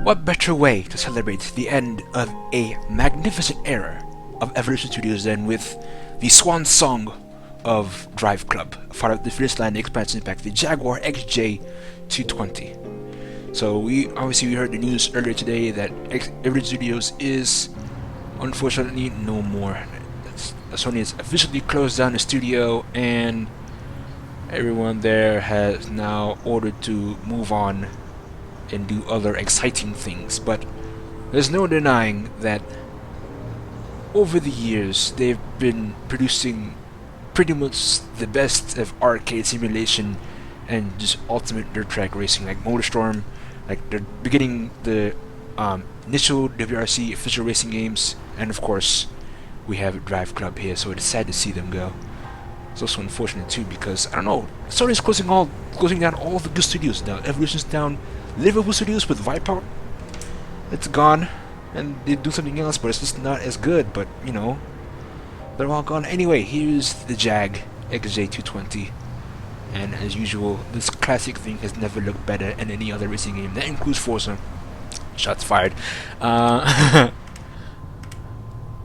What better way to celebrate the end of a magnificent era of Evolution Studios than with the swan song of Driveclub, part of the Fierce Line expansion pack, the Jaguar XJ220. So we heard the news earlier today that Evolution Studios is unfortunately no more. Sony has officially closed down the studio, and everyone there has now ordered to move on and do other exciting things. But there's no denying that over the years they've been producing pretty much the best of arcade simulation and just ultimate dirt track racing, like MotorStorm, like they're beginning the initial WRC official racing games, and of course we have Driveclub here, so it's sad to see them go. It's also unfortunate too, because I don't know, Sony's closing down all the good studios now. Evolution's down, Liverpool Studios with Viper, it's gone, and they do something else, but it's just not as good. But you know, they're all gone anyway. Here's the Jag XJ220, and as usual, this classic thing has never looked better in any other racing game. That includes Forza. Shots fired.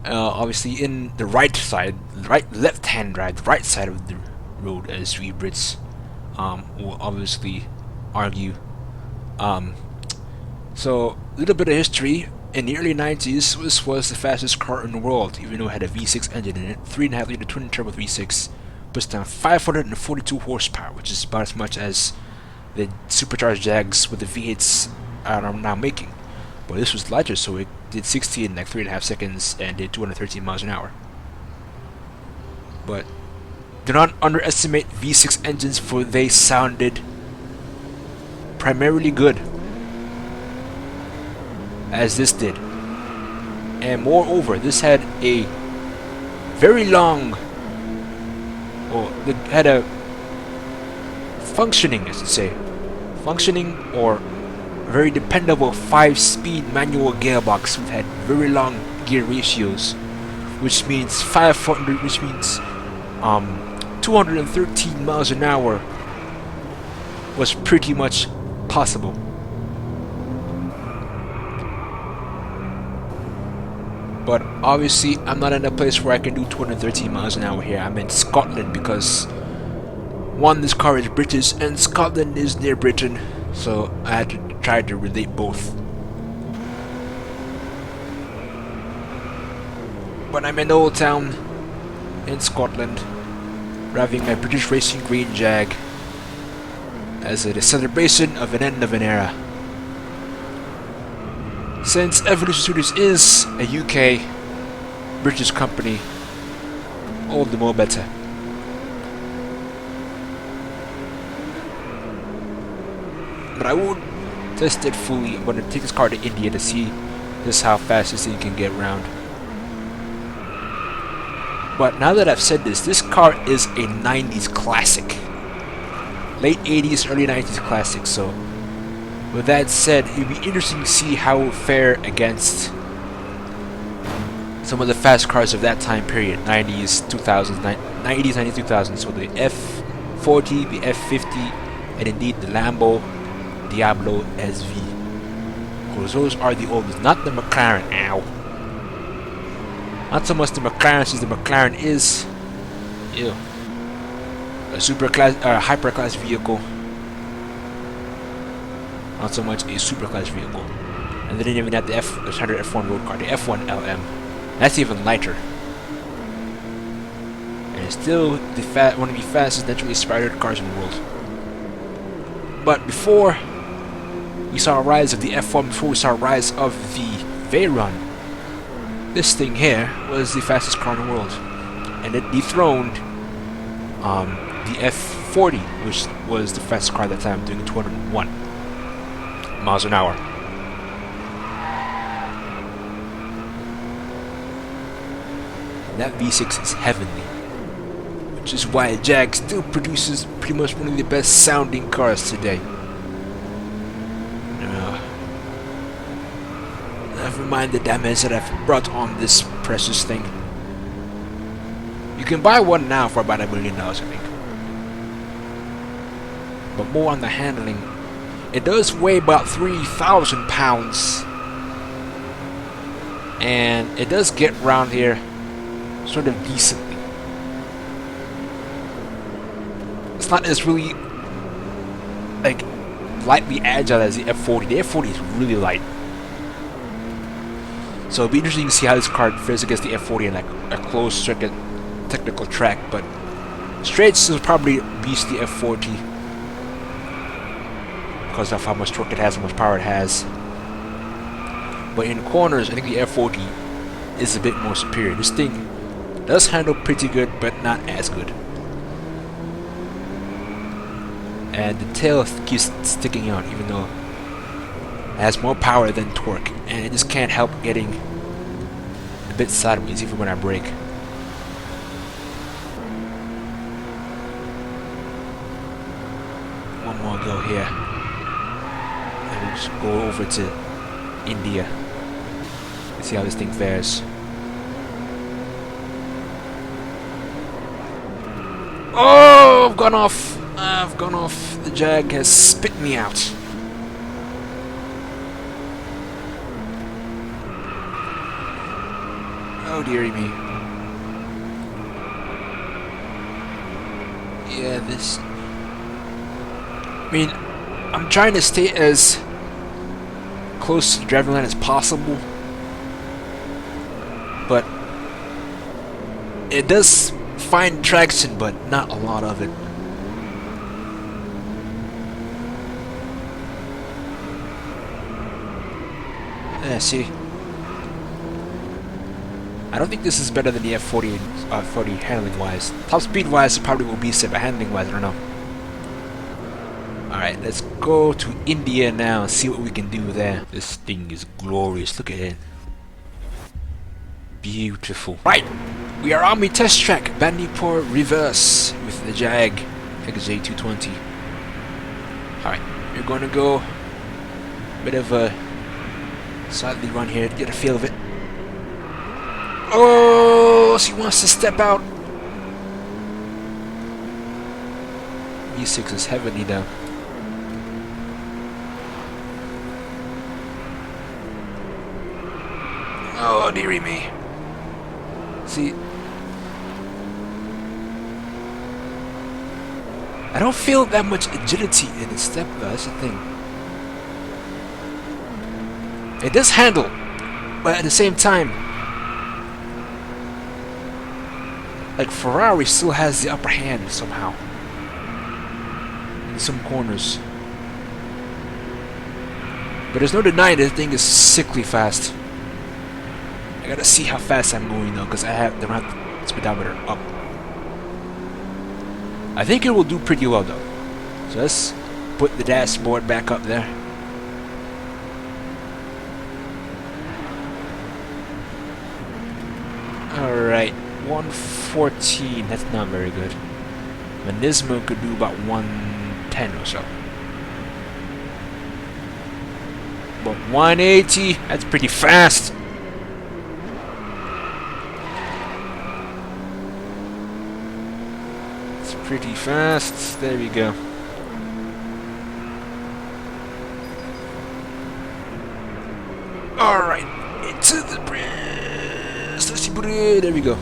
Obviously, in the right side, left-hand drive, the right side of the road, as we Brits will obviously argue. So, a little bit of history. In the early 90s, this was the fastest car in the world, even though it had a V6 engine in it. 3.5 liter twin turbo V6, puts down 542 horsepower, which is about as much as the supercharged Jags with the V8s are now making. But this was lighter, so it did 60 in like 3.5 seconds and did 213 miles an hour. But do not underestimate V6 engines, for they sounded primarily good, as this did. And moreover, this had a very long, it had a functioning, or very dependable 5-speed manual gearbox, which had very long gear ratios, which means 213 miles an hour was pretty much possible. But obviously I'm not in a place where I can do 213 miles an hour here. I'm in Scotland because one, this car is British and Scotland is near Britain, so I had to try to relate both. But I'm in Old Town in Scotland, driving my British Racing Green Jag as a celebration of an end of an era. Since Evolution Studios is a UK British company, all the more better. But I won't test it fully. I'm going to take this car to India to see just how fast this thing can get around. But now that I've said this, this car is a 90s classic. Late 80s, early 90s classic. So with that said, it'd be interesting to see how it will fare against some of the fast cars of that time period, 90s, 2000s, 90s, 2000s. So the F40, the F50, and indeed the Lambo Diablo SV. Because those are the oldest, not the McLaren. Ow. Not so much the McLaren, since the McLaren is, ew, a hyperclass vehicle. Not so much a superclass vehicle. And they didn't even have the standard F1 road car, the F1 LM. That's even lighter. And it's still one of the fastest naturally aspirated cars in the world. But before we saw a rise of the F1, before we saw a rise of the Veyron, this thing here was the fastest car in the world. And it dethroned the F40, which was the fastest car at that time, doing 201 miles an hour. And that V6 is heavenly, which is why Jag still produces pretty much one of the best sounding cars today. Never mind the damage that I've brought on this precious thing. You can buy one now for about $1 million, I think. But more on the handling. It does weigh about 3,000 pounds. And it does get around here sort of decently. It's not as really like lightly agile as the F40. The F40 is really light. So it'll be interesting to see how this car fares against the F40 in like a closed circuit technical track. But straights will probably beast the F40 because of how much torque it has, how much power it has. But in corners, I think the F40 is a bit more superior. This thing does handle pretty good, but not as good. And the tail keeps sticking out, even though it has more power than torque, and it just can't help getting a bit sideways even when I brake. One more go here. And we'll just go over to India. Let's see how this thing fares. Oh, I've gone off. I've gone off. The Jag has spit me out. Oh dearie me. Yeah, this... I mean, I'm trying to stay as close to the driving line as possible, but it does find traction, but not a lot of it. Yeah, see, I don't think this is better than the F40 40 handling wise. Top speed wise, it probably will be set, but handling wise, I don't know. Alright, let's go to India now and see what we can do there. This thing is glorious. Look at it. Beautiful. Right, we are on the test track, Bandipur reverse with the Jag XJ220. Alright, we're going to go a bit of a slightly run here to get a feel of it. Oh, she wants to step out. V6 is heavily down. Oh, dearie me. See, I don't feel that much agility in the step though, that's the thing. It does handle, but at the same time, like Ferrari still has the upper hand somehow in some corners. But there's no denying this thing is sickly fast. I gotta see how fast I'm going though, because I have the speedometer up. I think it will do pretty well though. So let's put the dashboard back up there. Alright, 114, that's not very good. Manismo could do about 110 or so. But 180, that's pretty fast. It's pretty fast. There we go. Alright, into the breast. Let's see, there we go.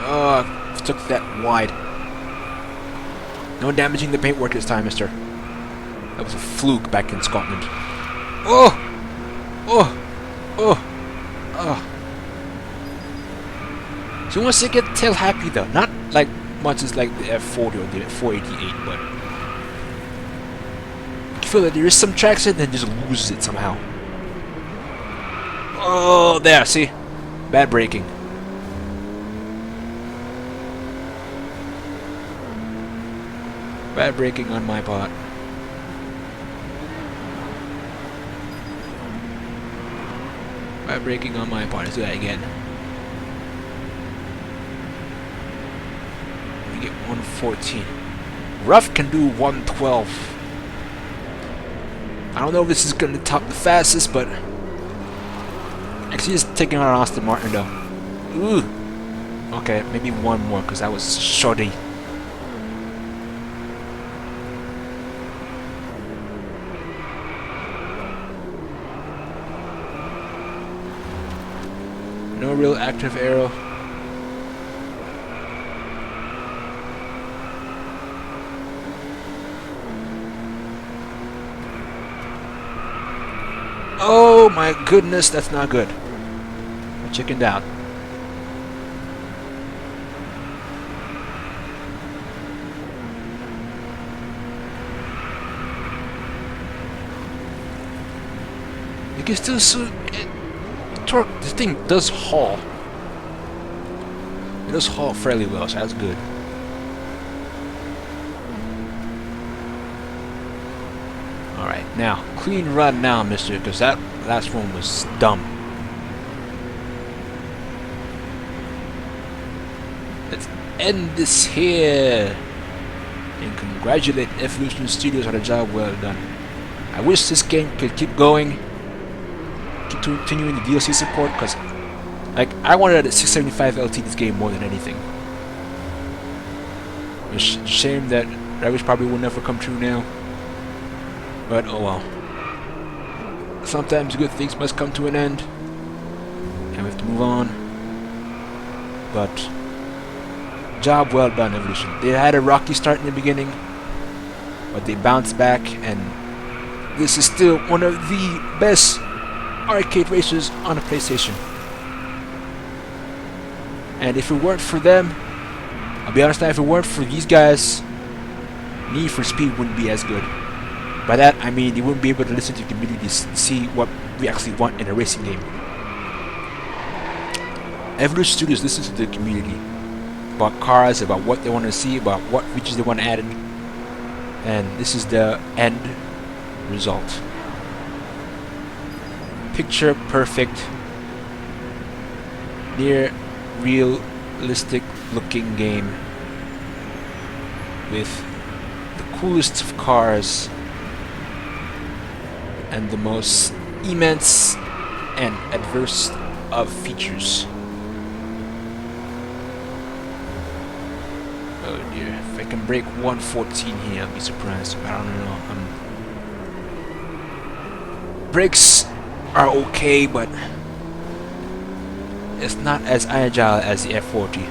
Oh, took that wide. No damaging the paintwork this time, mister. That was a fluke back in Scotland. Oh! Oh! Oh! Oh! So once they get tail happy though, not like much as like the F40 or the F488, but you feel that there is some traction and then just loses it somehow. Oh, there, see? Bad braking. Bad braking on my part. Bad braking on my part. Let's do that again. We get 114. Rough can do 112. I don't know if this is going to top the fastest, but actually just taking on Aston Martin though. Ooh. Okay, maybe one more because that was shoddy. No real active aero. Oh my goodness, that's not good. I chickened out. You can still torque. This thing does haul. It does haul fairly well, so that's good. Alright, now, clean run now, mister, because that last one was dumb. Let's end this here. And congratulate Evolution Studios on a job well done. I wish this game could keep going. Continuing the DLC support, because like I wanted a 675 LT this game more than anything. It's a shame that wish probably will never come true now, but oh well. Sometimes good things must come to an end and we have to move on. But job well done, Evolution. They had a rocky start in the beginning, but they bounced back, and this is still one of the best arcade racers on a PlayStation. And if it weren't for them, I'll be honest now, if it weren't for these guys, Need for Speed wouldn't be as good. By that I mean you wouldn't be able to listen to the community to see what we actually want in a racing game. Evolution Studios listens to the community about cars, about what they want to see, about what features they want to add in, and this is the end result. Picture perfect, near realistic looking game with the coolest of cars and the most immense and adverse of features. Oh dear, if I can break 114 here, I'll be surprised. I don't know. Brakes are okay, but it's not as agile as the F40.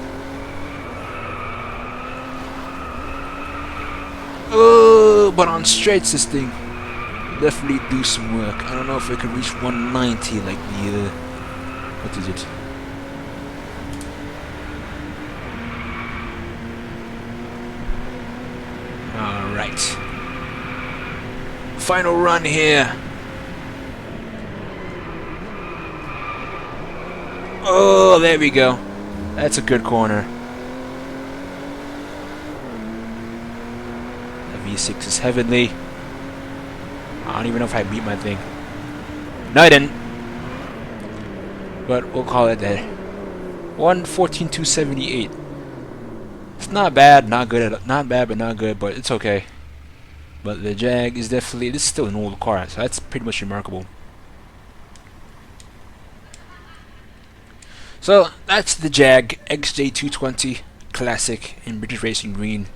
Oh, but on straights this thing definitely do some work. I don't know if I can reach 190 like the what is it? Alright. Final run here. Oh, there we go. That's a good corner. The V6 is heavenly. I don't even know if I beat my thing. No, I didn't. But we'll call it that. 114,278. It's not bad, not good, not bad, but not good. But it's okay. But the Jag is definitely. This is still an old car, so that's pretty much remarkable. So that's the Jag XJ220 Classic in British Racing Green.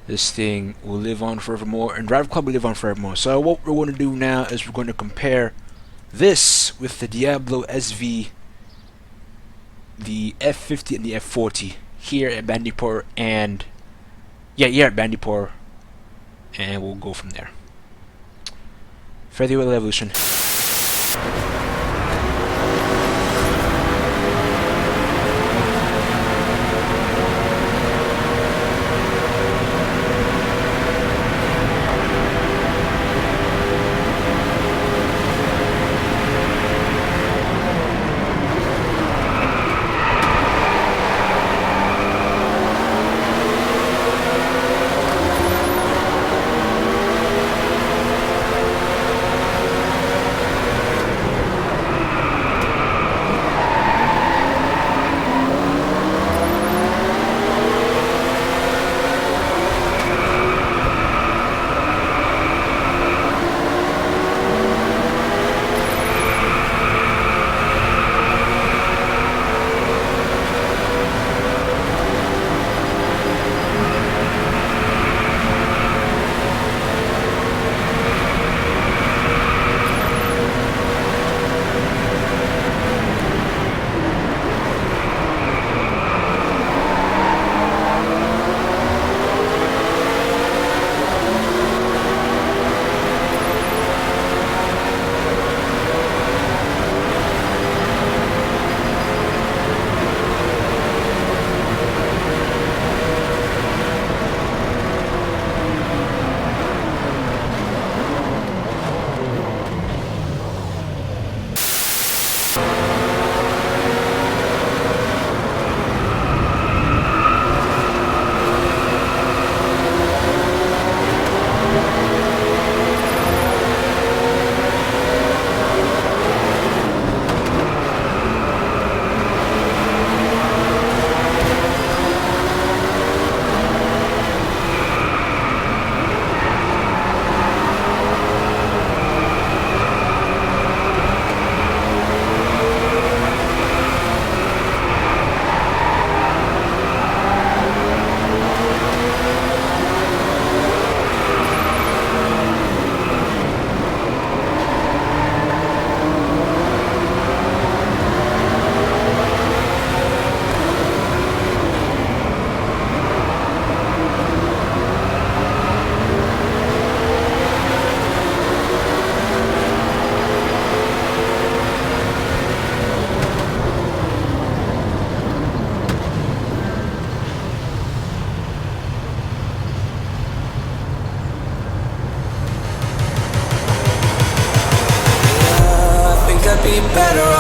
This thing will live on forevermore, and Driveclub will live on forevermore. So what we're going to do now is we're going to compare this with the Diablo SV, the F50, and the F40 here at Bandipur, and here at Bandipur, and we'll go from there. Featherweight Evolution. Better